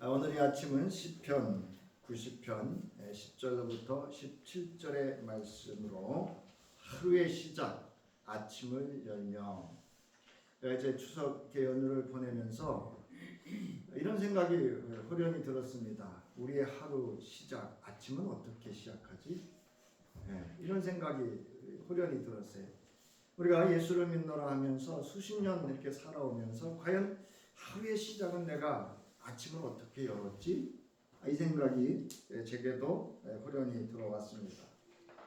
오늘의 아침은 시편 90편 10절부터 17절의 말씀으로 하루의 시작, 아침을 열며, 이제 추석 연휴를 보내면서 이런 생각이 호련히 들었습니다. 우리의 하루 시작, 아침은 어떻게 시작하지? 이런 생각이 호련히 들었어요. 우리가 예수를 믿노라 하면서 수십 년 이렇게 살아오면서 과연 하루의 시작은 내가 아침을 어떻게 열었지? 이 생각이 제게도 호련히 들어왔습니다.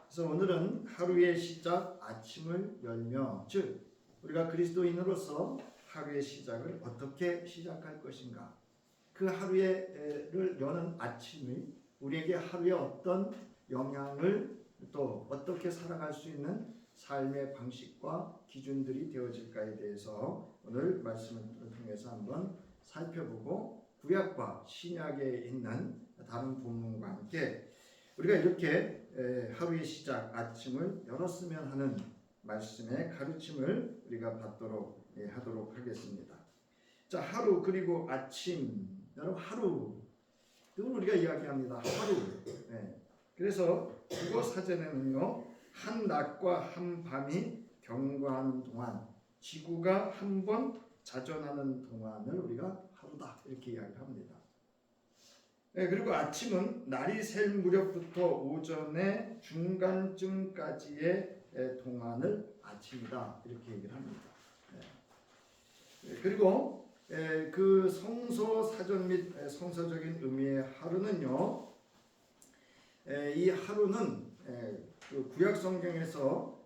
그래서 오늘은 하루의 시작, 아침을 열며, 즉 우리가 그리스도인으로서 하루의 시작을 어떻게 시작할 것인가, 그 하루를 여는 아침이 우리에게 하루에 어떤 영향을, 또 어떻게 살아갈 수 있는 삶의 방식과 기준들이 되어질까에 대해서 오늘 말씀을 통해서 한번 살펴보고, 구약과 신약에 있는 다른 본문과 함께 우리가 이렇게 하루의 시작, 아침을 열었으면 하는 말씀의 가르침을 우리가 받도록 하도록 하겠습니다. 자, 하루 그리고 아침, 여러분 하루, 그걸 우리가 이야기합니다. 하루. 그래서 국어 사전에는요, 한 낮과 한 밤이 경과하는 동안, 지구가 한 번 자전하는 동안을 우리가 하루다 이렇게 이야기합니다. 그리고 아침은 날이 셀 무렵부터 오전의 중간쯤까지의 동안을 아침이다 이렇게 얘기를 합니다. 그리고 그 성서 사전 및 성서적인 의미의 하루는요, 이 하루는 그 구약 성경에서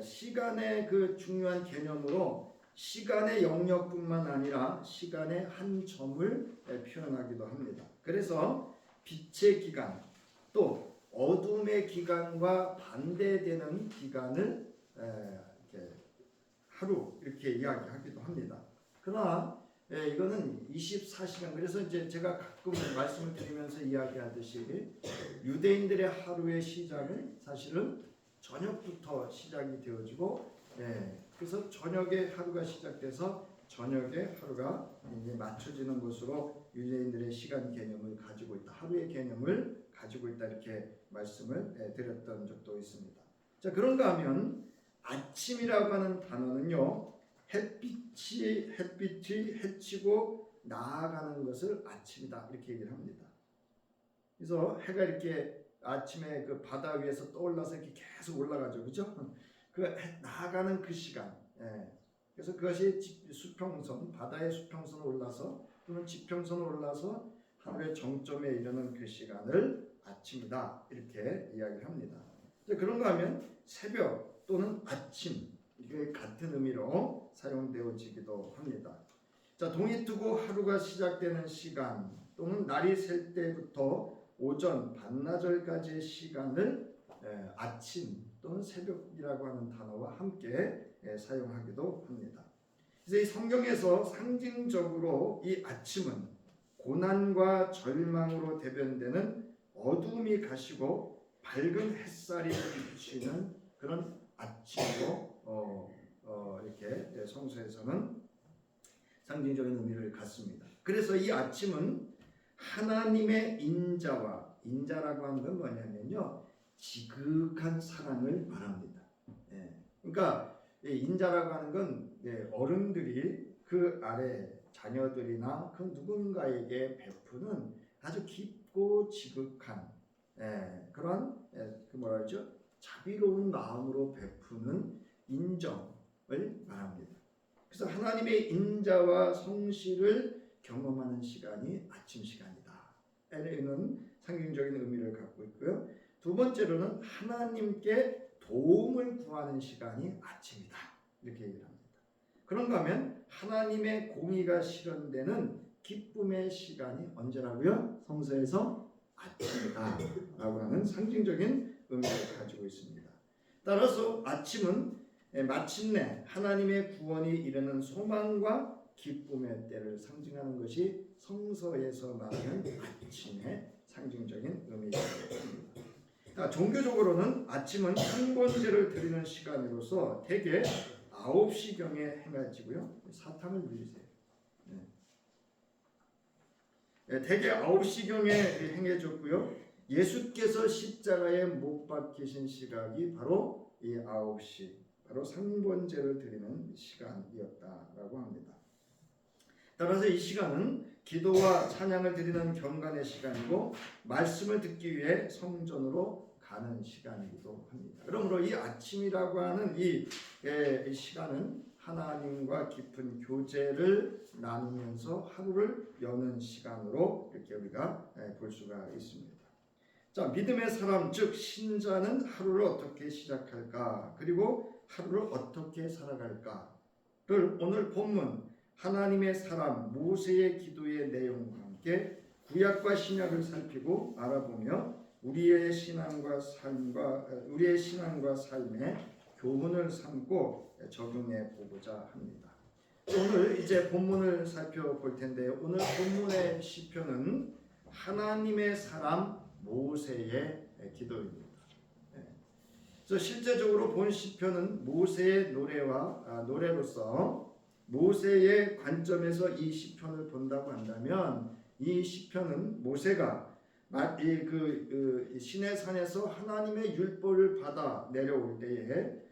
시간의 그 중요한 개념으로 시간의 영역뿐만 아니라 시간의 한 점을 표현하기도 합니다. 그래서 빛의 기간, 또 어둠의 기간과 반대되는 기간을 이렇게 하루 이렇게 이야기하기도 합니다. 그러나 이거는 24시간, 그래서 이제 제가 가끔 말씀을 드리면서 이야기하듯이 유대인들의 하루의 시작은 사실은 저녁부터 시작이 되어지고, 그래서 저녁에 하루가 시작돼서 저녁에 하루가 이제 맞춰지는 것으로 유대인들의 시간 개념을 가지고 있다, 하루의 개념을 가지고 있다 이렇게 말씀을 드렸던 적도 있습니다. 자, 그런가 하면 아침이라고 하는 단어는요, 햇빛이 해치고 나아가는 것을 아침이다 이렇게 얘기를 합니다. 그래서 해가 이렇게 아침에 그 바다 위에서 떠올라서 이렇게 계속 올라가죠, 그죠? 그 나아가는 그 시간. 그래서 그것이 수평선, 바다의 수평선을 올라서 또는 지평선을 올라서 하루의 정점에 이르는 그 시간을 아침이다 이렇게 이야기를 합니다. 그런가 하면 새벽 또는 아침, 이게 같은 의미로 사용되어지기도 합니다. 자, 동이 트고 하루가 시작되는 시간 또는 날이 셀 때부터 오전, 반나절까지의 시간을 아침 또는 새벽이라고 하는 단어와 함께 사용하기도 합니다. 그래서 이 성경에서 상징적으로 이 아침은 고난과 절망으로 대변되는 어둠이 가시고 밝은 햇살이 비치는 그런 아침으로 이렇게 성서에서는 상징적인 의미를 갖습니다. 그래서 이 아침은 하나님의 인자라고 하는 건 뭐냐면요, 지극한 사랑을 말합니다. 그러니까 인자라고 하는 건 어른들이 그 아래 자녀들이나 그 누군가에게 베푸는 아주 깊고 지극한 그런 그 뭐라 그러죠? 자비로운 마음으로 베푸는 인정을 말합니다. 그래서 하나님의 인자와 성실을 경험하는 시간이 아침 시간이다. 에는 상징적인 의미를 갖고 있고요. 두 번째로는 하나님께 도움을 구하는 시간이 아침이다 이렇게 얘기를 합니다. 그런가 하면 하나님의 공의가 실현되는 기쁨의 시간이 언제라고요? 성서에서 아침이다 라고 하는 상징적인 의미를 가지고 있습니다. 따라서 아침은 마침내 하나님의 구원이 이르는 소망과 기쁨의 때를 상징하는 것이 성서에서 말하는 아침의 상징적인 의미입니다. 종교적으로는 아침은 한번제를 드리는 시간으로서 대개 9시경에 행해지고요. 사탕을 누리세요. 대개 9시경에 행해졌고요. 예수께서 십자가에 못 박히신 시각이 바로 이 9시, 바로 상번제를 드리는 시간이었다라고 합니다. 따라서 이 시간은 기도와 찬양을 드리는 경간의 시간이고 말씀을 듣기 위해 성전으로 가는 시간이기도 합니다. 그러므로 이 아침이라고 하는 이 시간은 하나님과 깊은 교제를 나누면서 하루를 여는 시간으로 이렇게 우리가 볼 수가 있습니다. 자, 믿음의 사람 즉 신자는 하루를 어떻게 시작할까? 그리고 하루를 어떻게 살아갈까를 오늘 본문 하나님의 사람 모세의 기도의 내용과 함께 구약과 신약을 살피고 알아보며 우리의 신앙과 삶에 교훈을 삼고 적용해 보고자 합니다. 오늘 이제 본문을 살펴볼 텐데요. 오늘 본문의 시편은 하나님의 사람 모세의 기도입니다. 그래서 실제적으로 본 시편은 모세의 노래로서 모세의 관점에서 이 시편을 본다고 한다면 이 시편은 모세가 시내 산에서 하나님의 율법을 받아 내려올 때에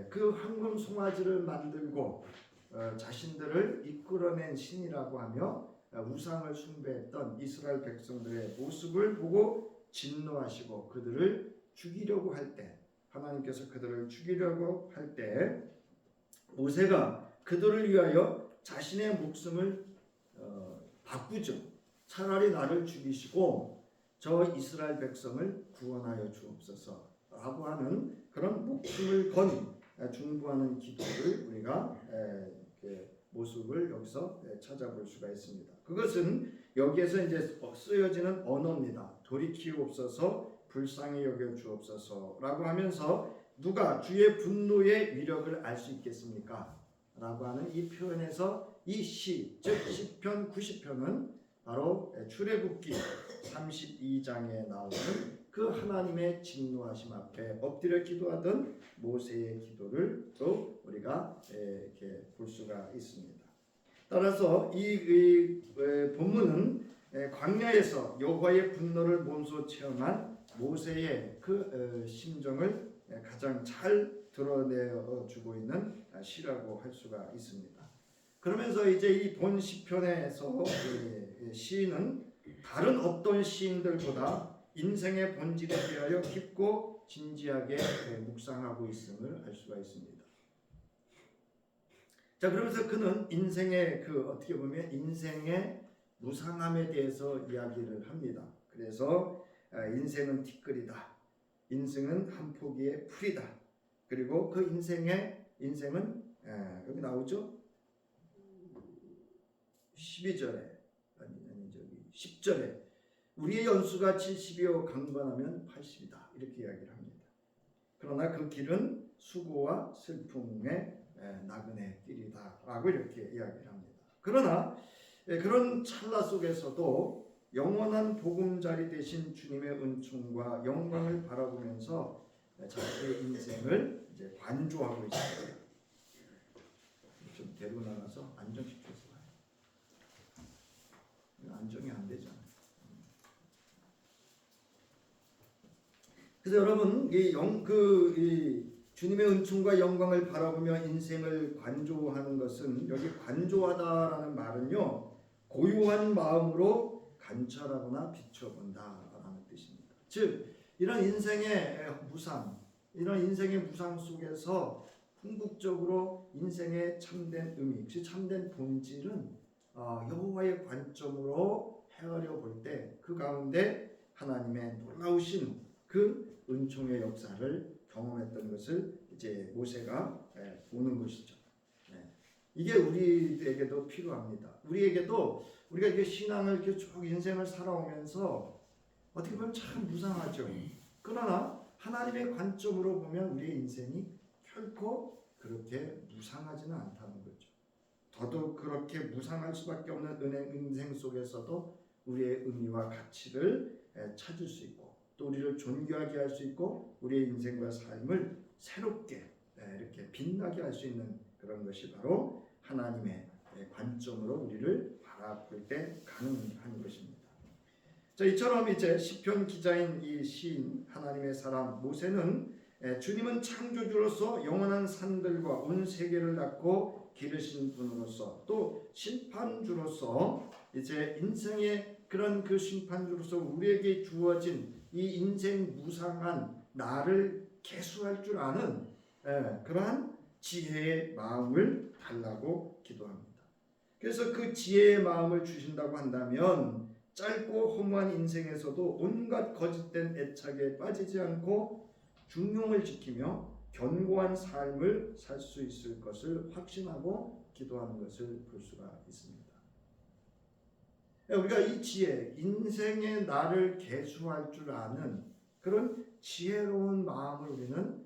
그 황금 송아지를 만들고 자신들을 이끌어낸 신이라고 하며 우상을 숭배했던 이스라엘 백성들의 모습을 보고 진노하시고 그들을 죽이려고 할 때, 하나님께서 그들을 죽이려고 할 때 모세가 그들을 위하여 자신의 목숨을 바꾸죠. 차라리 나를 죽이시고 저 이스라엘 백성을 구원하여 주옵소서 라고 하는 그런 목숨을 건 중보하는 기도를 우리가 모습을 여기서 찾아볼 수가 있습니다. 그것은 여기에서 이제 쓰여지는 언어입니다. 돌이키옵소서, 불쌍히 여겨 주옵소서라고 하면서 누가 주의 분노의 위력을 알 수 있겠습니까? 라고 하는 이 표현에서 이 시, 즉 시편 90편은 바로 출애굽기 32장에 나오는 그 하나님의 진노하심 앞에 엎드려 기도하던 모세의 기도를 또 우리가 이렇게 볼 수가 있습니다. 따라서 이 본문은 광야에서 여호와의 분노를 몸소 체험한 모세의 그 심정을 가장 잘 드러내어 주고 있는 시라고 할 수가 있습니다. 그러면서 이제 이 본 시편에서 시인은 다른 어떤 시인들보다 인생의 본질에 대하여 깊고 진지하게 묵상하고 있음을 알 수가 있습니다. 자, 그러면서 그는 인생의 어떻게 보면 인생의 무상함에 대해서 이야기를 합니다. 그래서 인생은 티끌이다. 인생은 한 포기의 풀이다. 그리고 그 인생은 여기 나오죠? 12절에 아니 저기 10절에 우리의 연수가 70이요 강건하면 80이다. 이렇게 이야기를 합니다. 그러나 그 길은 수고와 슬픔의 나그네 길이다. 라고 이렇게 이야기를 합니다. 그러나 그런 찰나 속에서도 영원한 보금자리 되신 주님의 은총과 영광을 바라보면서 자기의 인생을 이제 관조하고 있습니다. 좀 데리고 나가서 안정시켜서 안정이 안 되잖아요. 그래서 여러분 이 주님의 은총과 영광을 바라보며 인생을 관조하는 것은 여기 관조하다라는 말은요 고요한 마음으로 관찰하거나 비춰본다라는 뜻입니다. 즉 이런 인생의 무상, 이런 인생의 무상 속에서 궁극적으로 인생의 참된 의미, 즉 참된 본질은 여호와의 관점으로 헤아려 볼 때 그 가운데 하나님의 놀라우신 그 은총의 역사를 경험했던 것을 이제 모세가 보는 것이죠. 이게 우리에게도 필요합니다. 우리에게도 우리가 이렇게 신앙을 이렇게 쭉 인생을 살아오면서 어떻게 보면 참 무상하죠. 그러나 하나님의 관점으로 보면 우리의 인생이 결코 그렇게 무상하지는 않다는 거죠. 더더욱 그렇게 무상할 수밖에 없는 인생 속에서도 우리의 의미와 가치를 찾을 수 있고 또 우리를 존귀하게 할 수 있고 우리의 인생과 삶을 새롭게 이렇게 빛나게 할 수 있는 그런 것이 바로 하나님의 관점으로 우리를 바라볼 때 가능한 것입니다. 자, 이처럼 이제 시편 기자인 이 시인 하나님의 사람 모세는 주님은 창조주로서 영원한 산들과 온 세계를 닦고 기르신 분으로서 또 심판주로서 이제 인생의 그런 그 심판주로서 우리에게 주어진 이 인생 무상한 나를 계수할 줄 아는 그러한 지혜의 마음을 달라고 기도합니다. 그래서 그 지혜의 마음을 주신다고 한다면 짧고 허무한 인생에서도 온갖 거짓된 애착에 빠지지 않고 중용을 지키며 견고한 삶을 살 수 있을 것을 확신하고 기도하는 것을 볼 수가 있습니다. 우리가 이 지혜, 인생의 나를 계수할 줄 아는 그런 지혜로운 마음을 우리는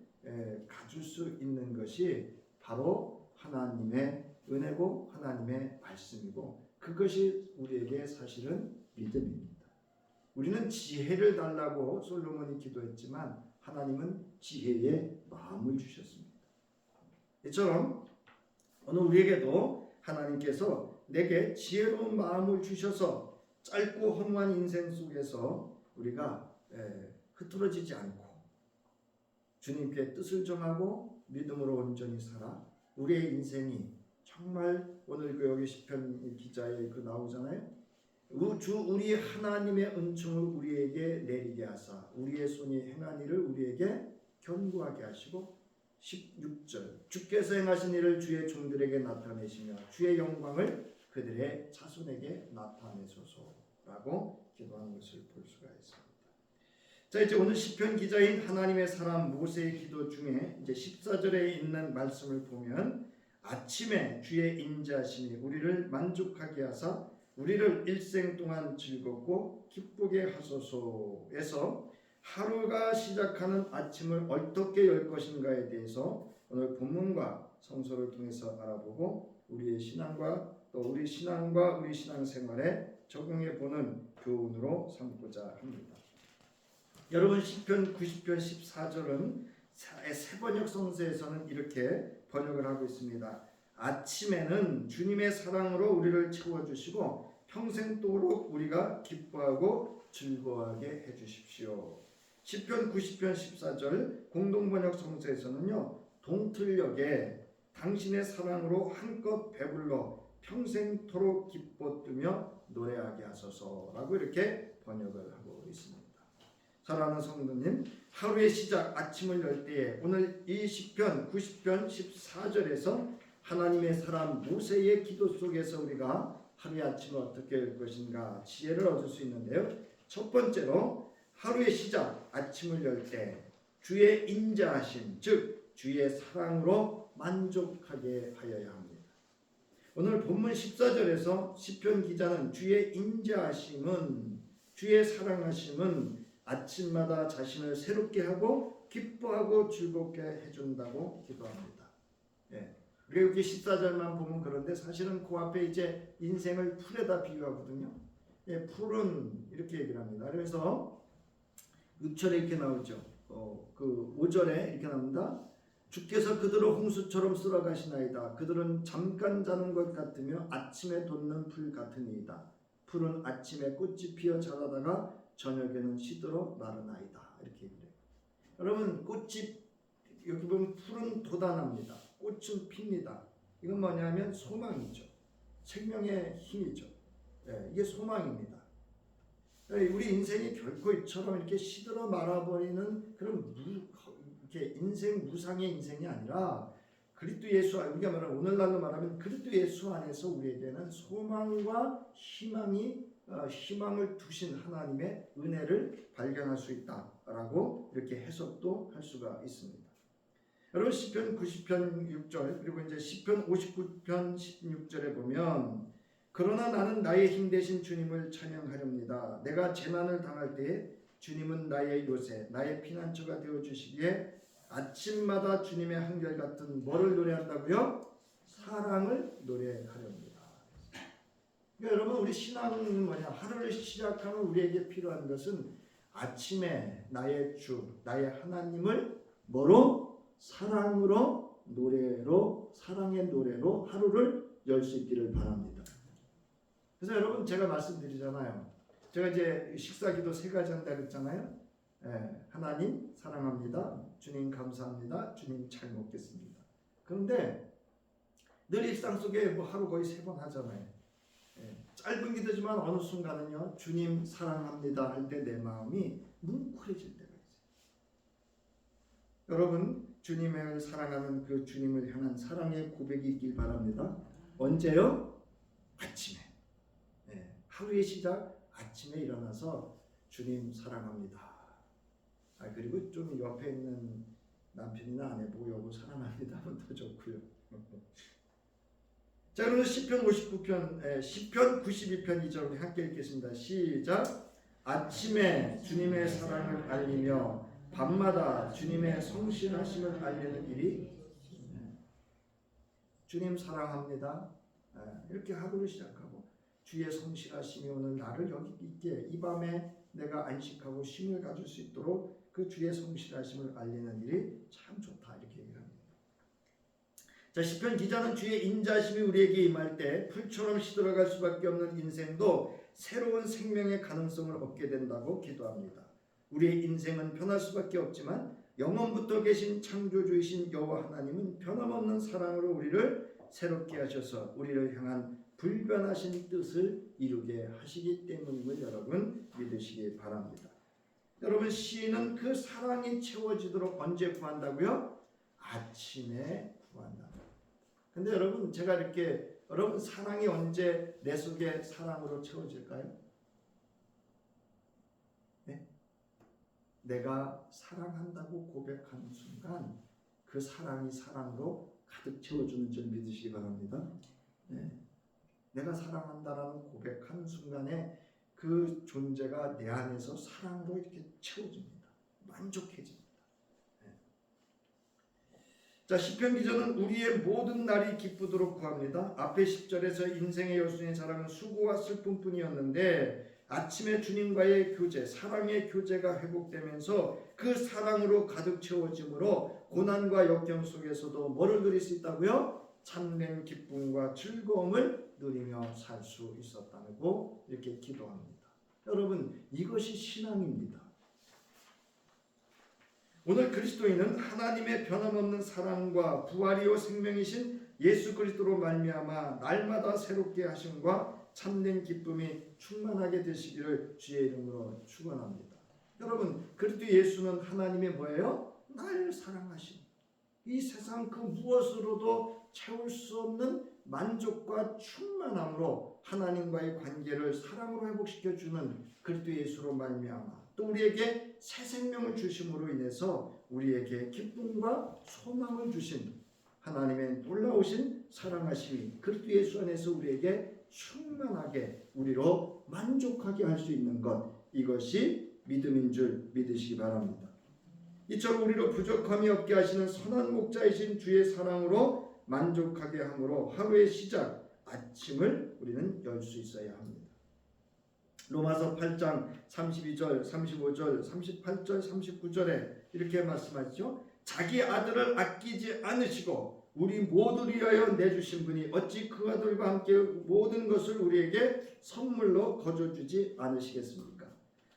가질 수 있는 것이 바로 하나님의 은혜고 하나님의 말씀이고 그것이 우리에게 사실은 믿음입니다. 우리는 지혜를 달라고 솔로몬이 기도했지만 하나님은 지혜의 마음을 주셨습니다. 이처럼 오늘 우리에게도 하나님께서 내게 지혜로운 마음을 주셔서 짧고 허무한 인생 속에서 우리가 흐트러지지 않고 주님께 뜻을 정하고 믿음으로 온전히 살아 우리의 인생이 정말 오늘 그 여기 시편 기자에 그 나오잖아요. 우리 하나님의 은총을 우리에게 내리게 하사 우리의 손이 행한 일을 우리에게 견고하게 하시고 16절 주께서 행하신 일을 주의 종들에게 나타내시며 주의 영광을 그들의 자손에게 나타내소서라고 기도하는 것을 볼 수가 있습니다. 자, 이제 오늘 시편 기자인 하나님의 사람 모세의 기도 중에 이제 14절에 있는 말씀을 보면 아침에 주의 인자하심이 우리를 만족하게 하사 우리를 일생 동안 즐겁고 기쁘게 하소서에서 하루가 시작하는 아침을 어떻게 열 것인가에 대해서 오늘 본문과 성서를 통해서 알아보고 우리의 신앙과 또 우리 신앙과 우리 신앙생활에 적용해 보는 교훈으로 삼고자 합니다. 여러분 시편 90편 14절은 새번역 성서에서는 이렇게 번역을 하고 있습니다. 아침에는 주님의 사랑으로 우리를 채워주시고 평생도록 우리가 기뻐하고 즐거워하게 해주십시오. 시편 90편 14절 공동번역 성서에서는요. 동틀역에 당신의 사랑으로 한껏 배불러 평생토록 기뻐 뜨며 노래하게 하소서라고 이렇게 번역을 하고 있습니다. 사랑하는 성도님, 하루의 시작 아침을 열 때에 오늘 이 시편 90편 14절에서 하나님의 사람 모세의 기도 속에서 우리가 하루의 아침을 어떻게 열 것인가 지혜를 얻을 수 있는데요. 첫 번째로 하루의 시작 아침을 열 때 주의 인자하심 즉 주의 사랑으로 만족하게 하여야 합니다. 오늘 본문 14절에서 시편 기자는 주의 인자하심은 주의 사랑하심은 아침마다 자신을 새롭게 하고 기뻐하고 즐겁게 해준다고 기도합니다. 우리가 여기 14절만 보면 그런데 사실은 그 앞에 이제 인생을 풀에다 비유하거든요. 풀은 이렇게 얘기를 합니다. 그래서 6절에 이렇게 나오죠. 그 5절에 이렇게 나옵니다. 주께서 그들을 홍수처럼 쓸어가시나이다. 그들은 잠깐 자는 것 같으며 아침에 돋는 풀 같으니이다. 풀은 아침에 꽃이 피어 자라다가 저녁에는 시들어 마르나이다. 이렇게 얘기해요. 여러분 꽃이 여기 보면 풀은 돋아납니다. 꽃은 핍니다. 이건 뭐냐면 소망이죠. 생명의 힘이죠. 이게 소망입니다. 우리 인생이 결코 이처럼 이렇게 시들어 말아버리는 그런 이렇게 인생 무상의 인생이 아니라 그리스도 예수 우리가 말하는 오늘날로 말하면 그리스도 예수 안에서 우리에게는 소망과 희망을 두신 하나님의 은혜를 발견할 수 있다라고 이렇게 해석도 할 수가 있습니다. 여러분 시편 90편 6절 그리고 이제 시편 59편 16절에 보면 그러나 나는 나의 힘 대신 주님을 찬양하렵니다. 내가 재난을 당할 때에 주님은 나의 요새 나의 피난처가 되어주시기에 아침마다 주님의 한결같은 뭐를 노래한다고요? 사랑을 노래하렵니다. 그러니까 여러분 우리 신앙은 뭐냐? 하루를 시작하면 우리에게 필요한 것은 아침에 나의 주 나의 하나님을 뭐로? 사랑으로 노래로 사랑의 노래로 하루를 열 수 있기를 바랍니다. 그래서 여러분 제가 말씀드리잖아요. 제가 이제 식사기도 3가지 한다 그랬잖아요. 하나님 사랑합니다. 주님 감사합니다. 주님 잘 먹겠습니다. 그런데 늘 일상 속에 뭐 하루 거의 3번 하잖아요. 짧은 기도지만 어느 순간은요, 주님 사랑합니다 할 때 내 마음이 뭉클해질 때가 있어요. 여러분, 주님을 사랑하는 그 주님을 향한 사랑의 고백이 있길 바랍니다. 언제요? 아침에. 하루의 시작, 아침에 일어나서 주님 사랑합니다. 그리고 좀 옆에 있는 남편이나 아내 보고 여보 사랑합니다 하면 더 좋고요. 자, 그러면 시편 59편, 시편 92편 2절 우리 함께 읽겠습니다. 시작. 아침에 주님의 사랑을 알리며 밤마다 주님의 성실하심을 알리는 일이 주님 사랑합니다. 이렇게 하루를 시작하고 주의 성실하심이 오늘 나를 여기 있게 이 밤에 내가 안식하고 쉼을 가질 수 있도록 그 주의 성실하심을 알리는 일이 참 좋다 이렇게 얘기합니다. 자, 시편 기자는 주의 인자심이 우리에게 임할 때 풀처럼 시들어갈 수밖에 없는 인생도 새로운 생명의 가능성을 얻게 된다고 기도합니다. 우리의 인생은 변할 수밖에 없지만 영원부터 계신 창조주이신 여호와 하나님은 변함없는 사랑으로 우리를 새롭게 하셔서 우리를 향한 불변하신 뜻을 이루게 하시기 때문임을 여러분 믿으시기 바랍니다. 여러분, 시인은 그 사랑이 채워지도록 언제 구한다고요? 아침에 구한다. 근데 여러분, 제가 이렇게 여러분 사랑이 언제 내 속에 사랑으로 채워질까요? 네? 내가 사랑한다고 고백하는 순간 그 사랑이 사랑으로 가득 채워주는 줄 믿으시기 바랍니다. 네. 내가 사랑한다라는 고백하는 순간에 그 존재가 내 안에서 사랑으로 이렇게 채워집니다. 만족해집니다. 네. 자, 시편 기자는 우리의 모든 날이 기쁘도록 구합니다. 앞에 10절에서 인생의 여순의 자랑은 수고와 슬픔뿐이었는데 아침에 주님과의 교제, 사랑의 교제가 회복되면서 그 사랑으로 가득 채워짐으로 고난과 역경 속에서도 뭐를 누릴 수 있다고요? 참된 기쁨과 즐거움을 누리며 살 수 있었다고 이렇게 기도합니다. 여러분, 이것이 신앙입니다. 오늘 그리스도인은 하나님의 변함없는 사랑과 부활이요 생명이신 예수 그리스도로 말미암아 날마다 새롭게 하심과 참된 기쁨이 충만하게 되시기를 주의 이름으로 축원합니다. 여러분, 그리스도 예수는 하나님의 뭐예요? 날 사랑하신 이 세상 그 무엇으로도 채울 수 없는 만족과 충만함으로 하나님과의 관계를 사랑으로 회복시켜주는 그리스도 예수로 말미암아 또 우리에게 새 생명을 주심으로 인해서 우리에게 기쁨과 소망을 주신 하나님의 놀라우신 사랑하심이 그리스도 예수 안에서 우리에게 충만하게 우리로 만족하게 할 수 있는 것, 이것이 믿음인 줄 믿으시기 바랍니다. 이처럼 우리로 부족함이 없게 하시는 선한 목자이신 주의 사랑으로 만족하게 함으로 하루의 시작, 아침을 우리는 열 수 있어야 합니다. 로마서 8장 32절, 35절, 38절, 39절에 이렇게 말씀하시죠. 자기 아들을 아끼지 않으시고 우리 모두를 위하여 내주신 분이 어찌 그 아들과 함께 모든 것을 우리에게 선물로 거저주지 않으시겠습니까?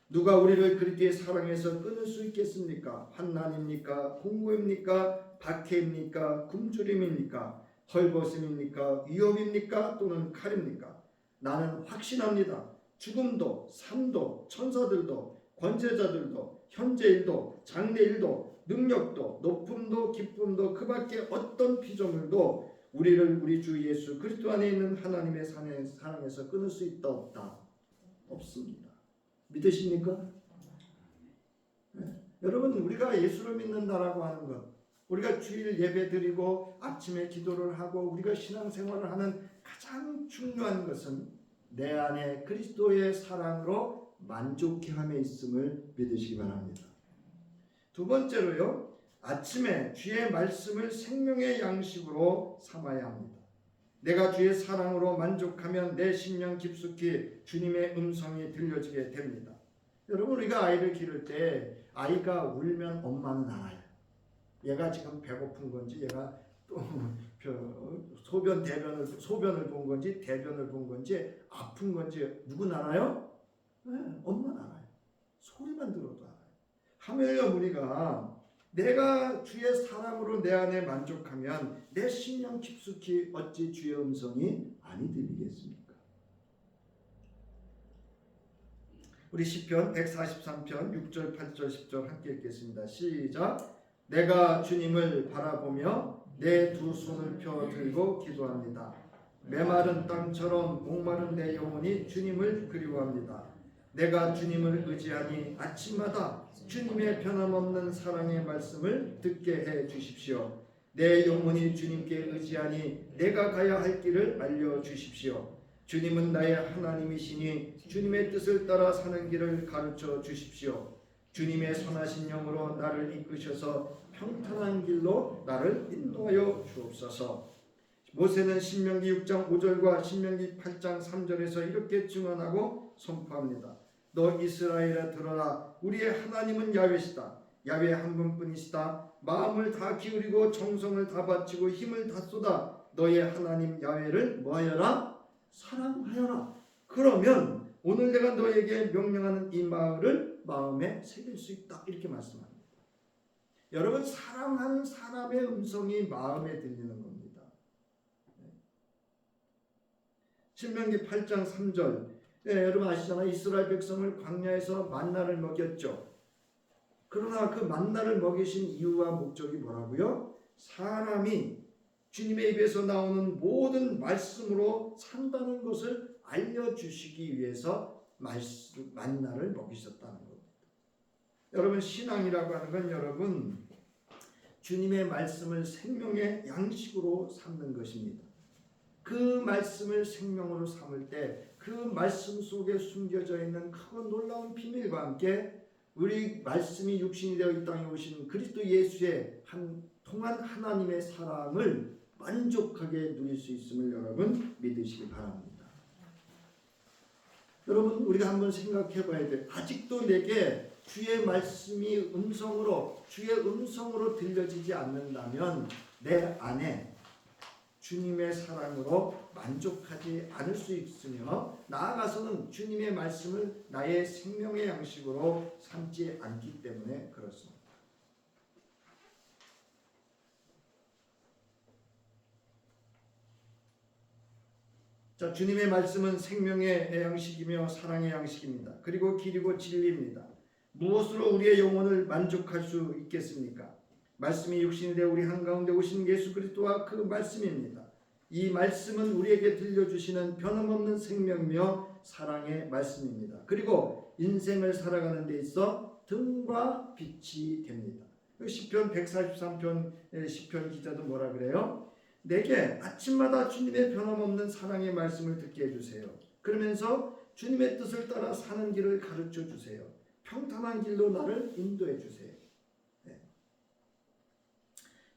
누가 우리를 그리스도의 사랑에서 끊을 수 있겠습니까? 환난입니까? 공고입니까? 박해입니까? 굶주림입니까? 헐벗음입니까? 위협입니까? 또는 칼입니까? 나는 확신합니다. 죽음도 삶도 천사들도 권세자들도 현재일도 장래일도 능력도 높음도 기쁨도 그 밖에 어떤 피조물도 우리를 우리 주 예수 그리스도 안에 있는 하나님의 사랑에서 끊을 수 있다 없다? 없습니다. 믿으십니까? 네. 여러분, 우리가 예수를 믿는다라고 하는 것, 우리가 주일 예배 드리고 아침에 기도를 하고 우리가 신앙생활을 하는 가장 중요한 것은 내 안에 그리스도의 사랑으로 만족해 함에 있음을 믿으시기 바랍니다. 두 번째로요, 아침에 주의 말씀을 생명의 양식으로 삼아야 합니다. 내가 주의 사랑으로 만족하면 내 심령 깊숙이 주님의 음성이 들려지게 됩니다. 여러분, 우리가 아이를 기를 때 아이가 울면 엄마는 알아요. 얘가 지금 배고픈 건지 얘가 또 소변을 본 건지 대변을 본 건지 아픈 건지 누군 알아요? 네, 엄마는 알아요. 소리만 들어도 알아요. 하물며 우리가 내가 주의 사랑으로 내 안에 만족하면 내 심령 깊숙이 어찌 주의 음성이 아니 들리겠습니까? 우리 시편 143편 6절 8절 10절 함께 읽겠습니다. 시작. 내가 주님을 바라보며 내 두 손을 펴 들고 기도합니다. 메마른 땅처럼 목마른 내 영혼이 주님을 그리워합니다. 내가 주님을 의지하니 아침마다 주님의 변함없는 사랑의 말씀을 듣게 해 주십시오. 내 영혼이 주님께 의지하니 내가 가야 할 길을 알려주십시오. 주님은 나의 하나님이시니 주님의 뜻을 따라 사는 길을 가르쳐 주십시오. 주님의 선하신 영으로 나를 이끄셔서 평탄한 길로 나를 인도하여 주옵소서. 모세는 신명기 6장 5절과 신명기 8장 3절에서 이렇게 증언하고 선포합니다. 너 이스라엘아 들어라. 우리의 하나님은 야훼시다. 야훼 한 분뿐이시다. 마음을 다 기울이고 정성을 다 바치고 힘을 다 쏟아 너의 하나님 야훼를 뭐하여라? 사랑하여라. 그러면 오늘 내가 너에게 명령하는 이 말을 마음에 새길 수 있다. 이렇게 말씀합니다. 여러분, 사랑하는 사람의 음성이 마음에 들리는 겁니다. 신명기 8장 3절. 여러분 아시잖아요. 이스라엘 백성을 광야에서 만나를 먹였죠. 그러나 그 만나를 먹이신 이유와 목적이 뭐라고요? 사람이 주님의 입에서 나오는 모든 말씀으로 산다는 것을 알려주시기 위해서 만나를 먹이셨다는 겁니다. 여러분, 신앙이라고 하는 건 여러분 주님의 말씀을 생명의 양식으로 삼는 것입니다. 그 말씀을 생명으로 삼을 때 그 말씀 속에 숨겨져 있는 크고 놀라운 비밀과 함께 우리 말씀이 육신이 되어 이 땅에 오신 그리스도 예수의 통한 하나님의 사랑을 만족하게 누릴 수 있음을 여러분 믿으시기 바랍니다. 여러분, 우리가 한번 생각해 봐야 돼요. 아직도 내게 주의 말씀이 주의 음성으로 들려지지 않는다면 내 안에 주님의 사랑으로 만족하지 않을 수 있으며 나아가서는 주님의 말씀을 나의 생명의 양식으로 삼지 않기 때문에 그렇습니다. 자, 주님의 말씀은 생명의 양식이며 사랑의 양식입니다. 그리고 길이고 진리입니다. 무엇으로 우리의 영혼을 만족할 수 있겠습니까? 말씀이 육신이 되어 우리 한가운데 오신 예수 그리스도와 그 말씀입니다. 이 말씀은 우리에게 들려주시는 변함없는 생명이며 사랑의 말씀입니다. 그리고 인생을 살아가는 데 있어 등과 빛이 됩니다. 시편 143편 시편 기자도 뭐라 그래요? 내게 아침마다 주님의 변함없는 사랑의 말씀을 듣게 해주세요. 그러면서 주님의 뜻을 따라 사는 길을 가르쳐 주세요. 평탄한 길로 나를 인도해 주세요.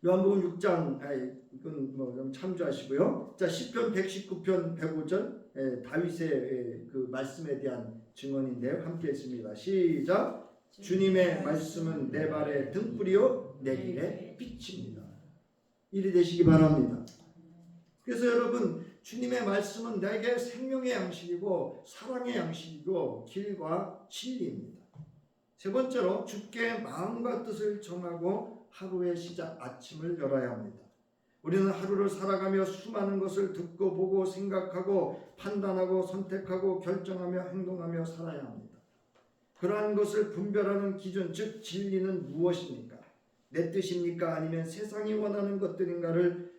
요한복음 6장, 이건 좀 참조하시고요. 자, 시편 119편 105절 다윗의 그 말씀에 대한 증언인데요. 함께 했습니다. 시작. 주님의 말씀은 내 발의 등불이요 내 길의 빛입니다. 일이 되시기 바랍니다. 그래서 여러분, 주님의 말씀은 내게 생명의 양식이고 사랑의 양식이고 길과 진리입니다. 세 번째로 주께 마음과 뜻을 정하고 하루의 시작 아침을 열어야 합니다. 우리는 하루를 살아가며 수많은 것을 듣고 보고 생각하고 판단하고 선택하고 결정하며 행동하며 살아야 합니다. 그러한 것을 분별하는 기준, 즉 진리는 무엇입니까? 내 뜻입니까? 아니면 세상이 원하는 것들인가를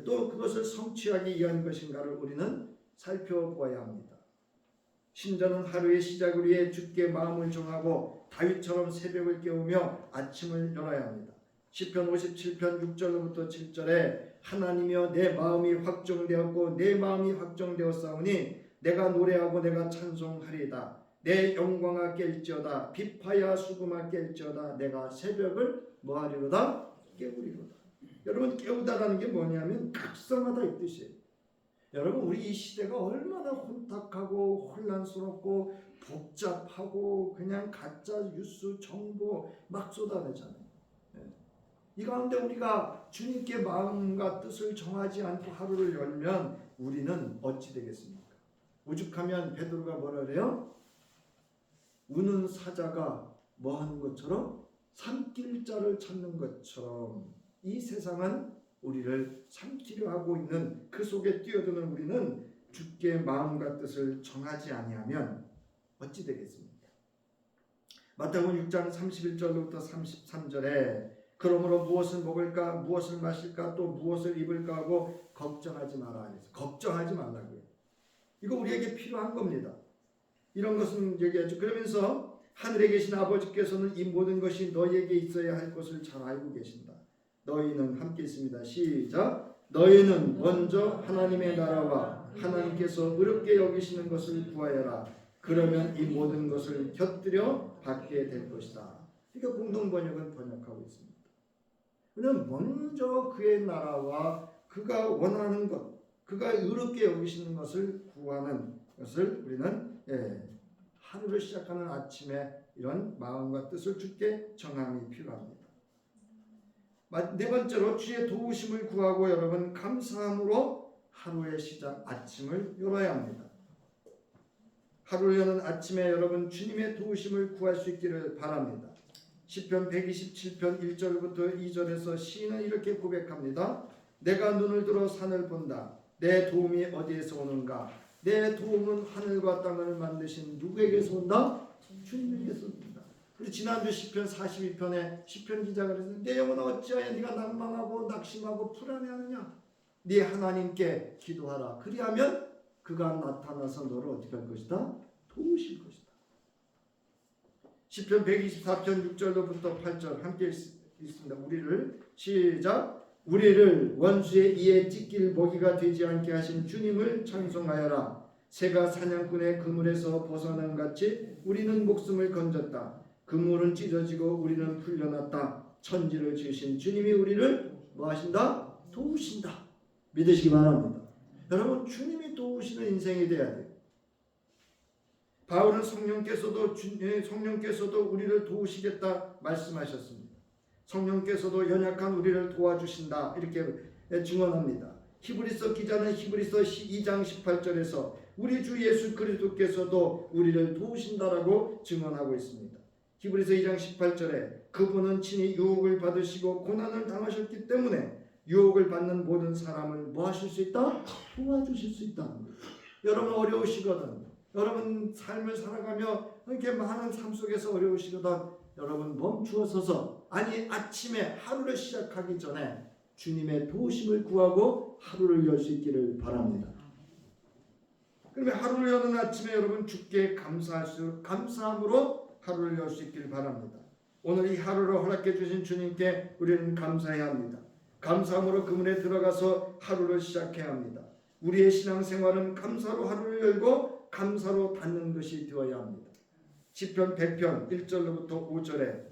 또 그것을 성취하기 위한 것인가를 우리는 살펴보아야 합니다. 신자는 하루의 시작을 위해 주께 마음을 정하고 다윗처럼 새벽을 깨우며 아침을 열어야 합니다. 시편 57편 6절부터 7절에 하나님이여 내 마음이 확정되었고 내 마음이 확정되었사오니 내가 노래하고 내가 찬송하리이다. 내 영광아 깰지어다. 비파야 수금아 깰지어다. 내가 새벽을 뭐하리로다? 깨우리로다. 여러분, 깨우다라는 게 뭐냐면 각성하다 이 뜻이에요. 여러분, 우리 이 시대가 얼마나 혼탁하고 혼란스럽고 복잡하고 그냥 가짜 뉴스 정보 막 쏟아내잖아요. 이 가운데 우리가 주님께 마음과 뜻을 정하지 않고 하루를 열면 우리는 어찌 되겠습니까? 오죽하면 베드로가 뭐라 그래요? 우는 사자가 뭐 하는 것처럼 삼킬 자를 찾는 것처럼 이 세상은 우리를 삼키려 하고 있는 그 속에 뛰어드는 우리는 주께 마음과 뜻을 정하지 아니하면 어찌 되겠습니까? 마태복음 6장 31절부터 33절에 그러므로 무엇을 먹을까 무엇을 마실까 또 무엇을 입을까 하고 걱정하지 마라. 걱정하지 말라고요. 이거 우리에게 필요한 겁니다. 이런 것은 얘기하죠. 그러면서 하늘에 계신 아버지께서는 이 모든 것이 너희에게 있어야 할 것을 잘 알고 계신다. 너희는 함께 있습니다. 시작. 너희는 먼저 하나님의 나라와 하나님께서 의롭게 여기시는 것을 구하여라. 그러면 이 모든 것을 곁들여 받게 될 것이다. 그러니까 공동번역은 번역하고 있습니다. 왜냐하면 먼저 그의 나라와 그가 원하는 것, 그가 의롭게 여기시는 것을 구하는 것을 우리는 하루를 시작하는 아침에 이런 마음과 뜻을 주께 정함이 필요합니다. 네 번째로 주의 도우심을 구하고 여러분 감사함으로 하루의 시작 아침을 열어야 합니다. 하루를 여는 아침에 여러분 주님의 도우심을 구할 수 있기를 바랍니다. 시편 127편 1절부터 2절에서 시인은 이렇게 고백합니다. 내가 눈을 들어 산을 본다. 내 도움이 어디에서 오는가? 내 도움은 하늘과 땅을 만드신 누구에게서 온다? 주님에게서 온다. 그리고 지난주 시편 42편에 시편 기자가 그랬는데 내 영혼아 어찌하여 네가 낭망하고 낙심하고 불안해하느냐? 네 하나님께 기도하라. 그리하면 그가 나타나서 너를 어떻게 할 것이다? 도우실 것이다. 시편 124편 6절로부터 8절 함께 있습니다. 우리를 시작. 우리를 원수의 이에 찢길 먹이가 되지 않게 하신 주님을 찬송하여라. 새가 사냥꾼의 그물에서 벗어난 같이 우리는 목숨을 건졌다. 그물은 찢어지고 우리는 풀려났다. 천지를 지으신 주님이 우리를 뭐 하신다? 도우신다. 믿으시기 바랍니다. 여러분 주님이 도우시는 인생이 돼야 돼요. 바울은 성령께서도 우리를 도우시겠다 말씀하셨습니다. 성령께서도 연약한 우리를 도와주신다 이렇게 증언합니다. 히브리서 기자는 히브리서 2장 18절에서 우리 주 예수 그리스도께서도 우리를 도우신다라고 증언하고 있습니다. 히브리서 2장 18절에 그분은 친히 유혹을 받으시고 고난을 당하셨기 때문에 유혹을 받는 모든 사람을 뭐 하실 수 있다? 도와주실 수 있다. 여러분 어려우시거든. 여러분 삶을 살아가며 이렇게 많은 삶 속에서 어려우시거든. 여러분 멈추어 서서 아니 아침에 하루를 시작하기 전에 주님의 도우심을 구하고 하루를 열 수 있기를 바랍니다. 그러면 하루를 여는 아침에 여러분 주께 감사함으로 하루를 열 수 있기를 바랍니다. 오늘 이 하루를 허락해 주신 주님께 우리는 감사해야 합니다. 감사함으로 그문에 들어가서 하루를 시작해야 합니다. 우리의 신앙생활은 감사로 하루를 열고 감사로 닫는 것이 되어야 합니다. 시편 100편 1절로부터 5절에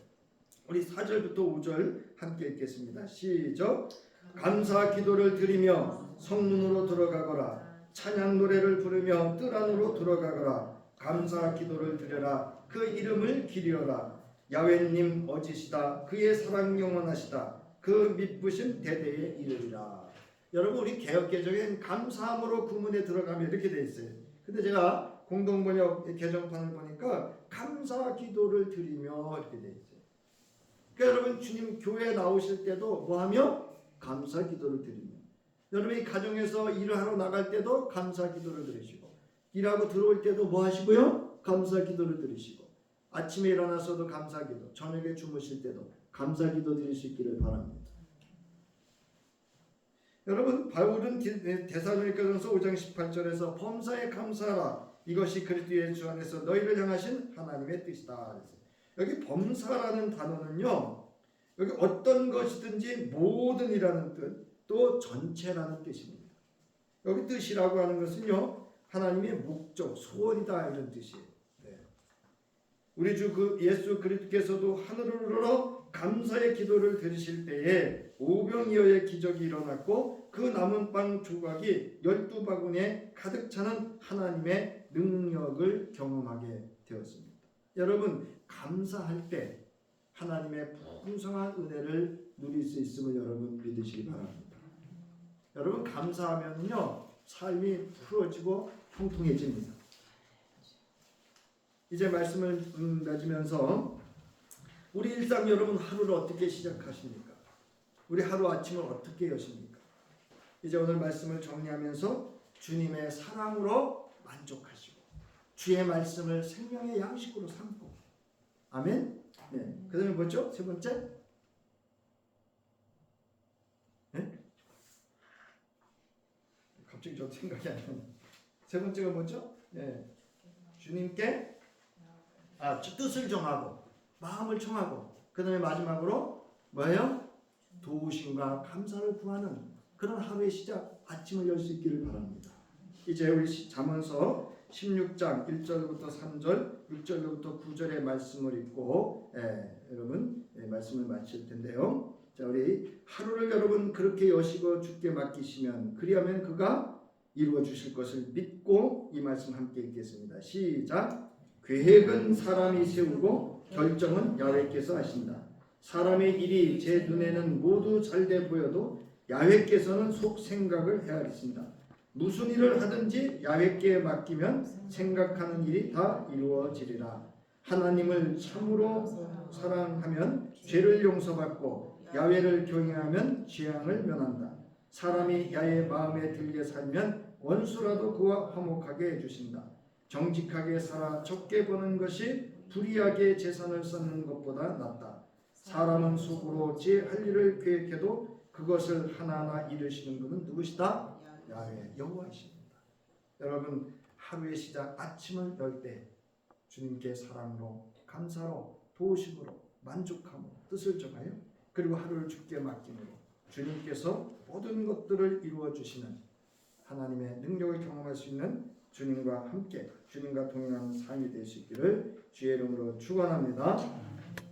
우리 4절부터 5절 함께 읽겠습니다. 시작. 감사 기도를 드리며 성문으로 들어가거라. 찬양 노래를 부르며 뜰 안으로 들어가거라. 감사 기도를 드려라. 그 이름을 기리어라. 야훼님 어지시다. 그의 사랑 영원하시다. 그 미쁘신 대대에 이르리라. 여러분 우리 개역개정엔 감사함으로 구문에 들어가면 이렇게 돼 있어요. 근데 제가 공동번역 개정판을 보니까 감사 기도를 드리며 이렇게 돼 있어요. 그러니까 여러분 주님 교회에 나오실 때도 뭐하며? 감사 기도를 드리며. 여러분이 가정에서 일을 하러 나갈 때도 감사 기도를 드리시고 일하고 들어올 때도 뭐 하시고요? 감사 기도를 드리시고 아침에 일어나서도 감사 기도, 저녁에 주무실 때도 감사 기도 드릴 수 있기를 바랍니다. 여러분 바울은 데살로니가전서 5장 18절에서 범사에 감사하라. 이것이 그리스도 예수 안에서 너희를 향하신 하나님의 뜻이다. 여기 범사라는 단어는요. 여기 어떤 것이든지 모든이라는 뜻, 또 전체라는 뜻입니다. 여기 뜻이라고 하는 것은요. 하나님의 목적, 소원이다 이런 뜻이에요. 네. 우리 주 그 예수 그리스도께서도 하늘으로 감사의 기도를 드리실 때에 오병이어의 기적이 일어났고 그 남은 빵 조각이 12바구니에 가득 차는 하나님의 능력을 경험하게 되었습니다. 여러분 감사할 때 하나님의 풍성한 은혜를 누릴 수 있음을 여러분 믿으시기 바랍니다. 여러분 감사하면요 삶이 풀어지고 통통해집니다. 이제 말씀을 맺으면서 우리 일상 여러분 하루를 어떻게 시작하십니까? 우리 하루 아침을 어떻게 여십니까? 이제 오늘 말씀을 정리하면서 주님의 사랑으로 만족하시고 주의 말씀을 생명의 양식으로 삼고 아멘. 네. 그다음에 뭐죠? 세 번째. 네? 갑자기 저도 생각이 안 나요. 세 번째가 뭐죠? 네. 주님께 뜻을 정하고 마음을 청하고 그다음에 마지막으로 뭐예요? 도우심과 감사를 구하는 그런 하루의 시작 아침을 열 수 있기를 바랍니다. 이제 우리 잠언서 16장 1절부터 3절 6절부터 9절의 말씀을 읽고 여러분 말씀을 마칠 텐데요. 자, 우리 하루를 여러분 그렇게 여시고 주께 맡기시면 그리하면 그가 이루어 주실 것을 믿고 이 말씀 함께 읽겠습니다. 시작. 계획은 사람이 세우고 결정은 야훼께서 하신다. 사람의 일이 제 눈에는 모두 잘돼 보여도 야훼께서는 속 생각을 헤아리신다. 무슨 일을 하든지 야훼께 맡기면 생각하는 일이 다 이루어지리라. 하나님을 참으로 사랑하면 죄를 용서받고 야훼를 경외하면 재앙을 면한다. 사람이 야훼의 마음에 들게 살면 원수라도 그와 화목하게 해주신다. 정직하게 살아 적게 버는 것이 불의하게 재산을 쌓는 것보다 낫다. 사람은 속으로 할 일을 계획해도 그것을 하나하나 이루시는 분은 누구시다? 야훼 여호와이십니다. 여러분 하루의 시작 아침을 열 때 주님께 사랑으로 감사로 도우심으로 만족함으로 뜻을 정하여 그리고 하루를 주께 맡김으로 주님께서 모든 것들을 이루어 주시는 하나님의 능력을 경험할 수 있는 주님과 함께 주님과 동행하는 삶이 될 수 있기를 주의 이름으로 축원합니다.